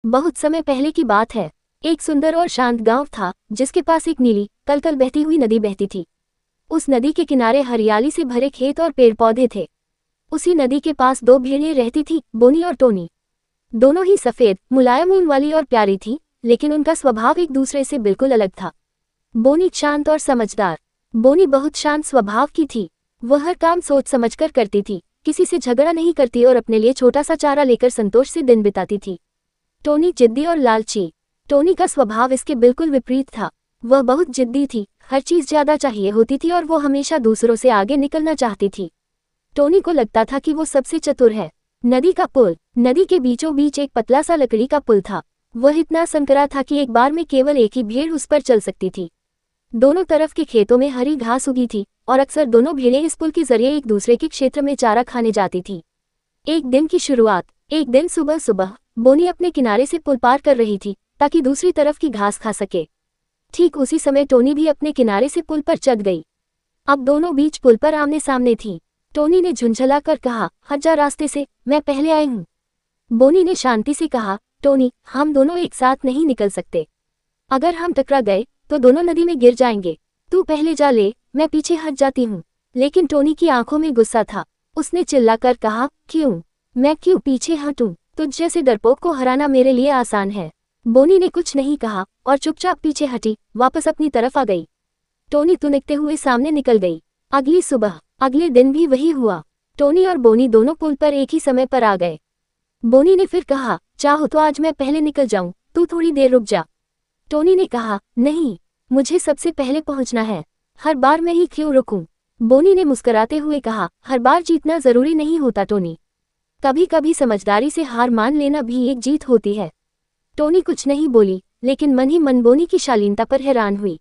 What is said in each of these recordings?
बहुत समय पहले की बात है। एक सुंदर और शांत गांव था जिसके पास एक नीली कलकल बहती हुई नदी बहती थी। उस नदी के किनारे हरियाली से भरे खेत और पेड़ पौधे थे। उसी नदी के पास दो भेड़िए रहती थी, बोनी और टोनी। दोनों ही सफेद, मुलायम ऊन वाली और प्यारी थी, लेकिन उनका स्वभाव एक दूसरे से बिल्कुल अलग था। बोनी शांत और समझदार। बोनी बहुत शांत स्वभाव की थी। वह हर काम सोच समझकर करती थी, किसी से झगड़ा नहीं करती और अपने लिए छोटा सा चारा लेकर संतोष से दिन बिताती थी। टोनी जिद्दी और लालची। टोनी का स्वभाव इसके बिल्कुल विपरीत था। वह बहुत जिद्दी थी, हर चीज ज्यादा चाहिए होती थी और वो हमेशा दूसरों से आगे निकलना चाहती थी। टोनी को लगता था कि वो सबसे चतुर है। नदी का पुल। नदी के बीचों बीच एक पतला सा लकड़ी का पुल था। वह इतना संकरा था कि एक बार में केवल एक ही भेड़ उस पर चल सकती थी। दोनों तरफ के खेतों में हरी घास उगी थी और अक्सर दोनों भेड़ें इस पुल के जरिए एक दूसरे के क्षेत्र में चारा खाने जाती थी। एक दिन की शुरुआत। एक दिन सुबह सुबह बोनी अपने किनारे से पुल पार कर रही थी ताकि दूसरी तरफ की घास खा सके। ठीक उसी समय टोनी भी अपने किनारे से पुल पर चढ़ गई। अब दोनों बीच पुल पर आमने सामने थी। टोनी ने झुंझला कर कहा, हट जा रास्ते से, मैं पहले आई हूँ। बोनी ने शांति से कहा, टोनी, हम दोनों एक साथ नहीं निकल सकते। अगर हम टकरा गए तो दोनों नदी में गिर जाएंगे। तू पहले जा ले, मैं पीछे हट जाती हूँ। लेकिन टोनी की आंखों में गुस्सा था। उसने चिल्लाकर कहा, क्यों? मैं क्यों पीछे हटूं? तुझ जैसे डरपोक को हराना मेरे लिए आसान है। बोनी ने कुछ नहीं कहा और चुपचाप पीछे हटी, वापस अपनी तरफ आ गई। टोनी तुनकते हुए सामने निकल गई। अगली सुबह, अगले दिन भी वही हुआ। टोनी और बोनी दोनों पुल पर एक ही समय पर आ गए। बोनी ने फिर कहा, चाहो तो आज मैं पहले निकल जाऊं, तू थोड़ी देर रुक जा। टोनी ने कहा, नहीं, मुझे सबसे पहले पहुंचना है। हर बार मैं ही क्यों रुकूं? बोनी ने मुस्कुराते हुए कहा, हर बार जीतना जरूरी नहीं होता टोनी। कभी कभी समझदारी से हार मान लेना भी एक जीत होती है। टोनी कुछ नहीं बोली, लेकिन मन ही मन बोनी की शालीनता पर हैरान हुई।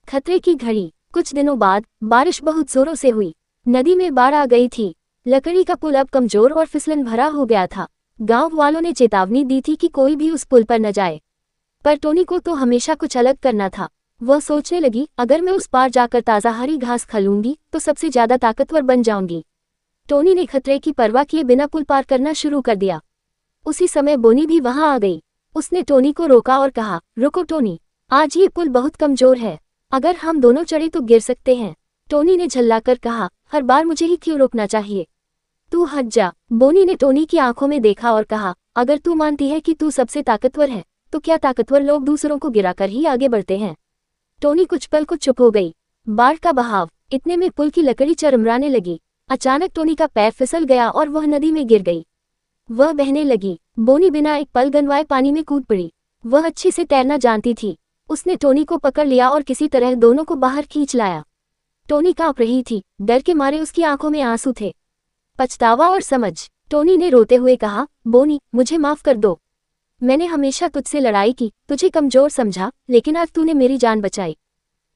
खतरे की घड़ी। कुछ दिनों बाद बारिश बहुत जोरों से हुई। नदी में बाढ़ आ गई थी। लकड़ी का पुल अब कमजोर और फिसलन भरा हो गया था। गांव वालों ने चेतावनी दी थी कि कोई भी उस पुल पर न जाए। पर टोनी को तो हमेशा कुछ अलग करना था। वह सोचने लगी, अगर मैं उस पार जाकर ताज़ा हरी घास खा लूंगी तो सबसे ज्यादा ताकतवर बन जाऊंगी। टोनी ने खतरे की परवाह किए बिना पुल पार करना शुरू कर दिया। उसी समय बोनी भी वहां आ गई। उसने टोनी को रोका और कहा, रुको टोनी, आज ये पुल बहुत कमजोर है। अगर हम दोनों चढ़े तो गिर सकते हैं। टोनी ने झल्लाकर कहा, हर बार मुझे ही क्यों रोकना चाहिए? तू हट जा। बोनी ने टोनी की आंखों में देखा और कहा, अगर तू मानती है कि तू सबसे ताकतवर है तो क्या ताकतवर लोग दूसरों को गिराकर ही आगे बढ़ते हैं? टोनी कुछ पल को चुप हो गई। बाढ़ का बहाव। इतने में पुल की लकड़ी चरमराने लगी। अचानक टोनी का पैर फिसल गया और वह नदी में गिर गई। वह बहने लगी। बोनी बिना एक पल गंवाए पानी में कूद पड़ी। वह अच्छे से तैरना जानती थी। उसने टोनी को पकड़ लिया और किसी तरह दोनों को बाहर खींच लाया। टोनी कांप रही थी, डर के मारे उसकी आंखों में आंसू थे। पछतावा और समझ। टोनी ने रोते हुए कहा, बोनी, मुझे माफ कर दो। मैंने हमेशा तुझसे लड़ाई की, तुझे कमजोर समझा, लेकिन आज तूने मेरी जान बचाई।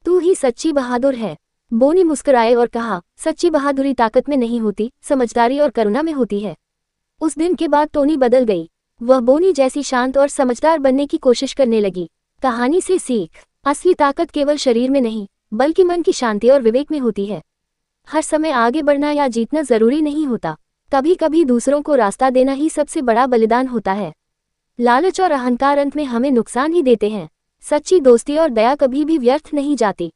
तू ही सच्ची बहादुर है। बोनी मुस्कुराए और कहा, सच्ची बहादुरी ताकत में नहीं होती, समझदारी और करुणा में होती है। उस दिन के बाद टोनी बदल गई। वह बोनी जैसी शांत और समझदार बनने की कोशिश करने लगी। कहानी से सीख। असली ताकत केवल शरीर में नहीं, बल्कि मन की शांति और विवेक में होती है। हर समय आगे बढ़ना या जीतना जरूरी नहीं होता। कभी कभी दूसरों को रास्ता देना ही सबसे बड़ा बलिदान होता है। लालच और अहंकार अंत में हमें नुकसान ही देते हैं। सच्ची दोस्ती और दया कभी भी व्यर्थ नहीं जाती।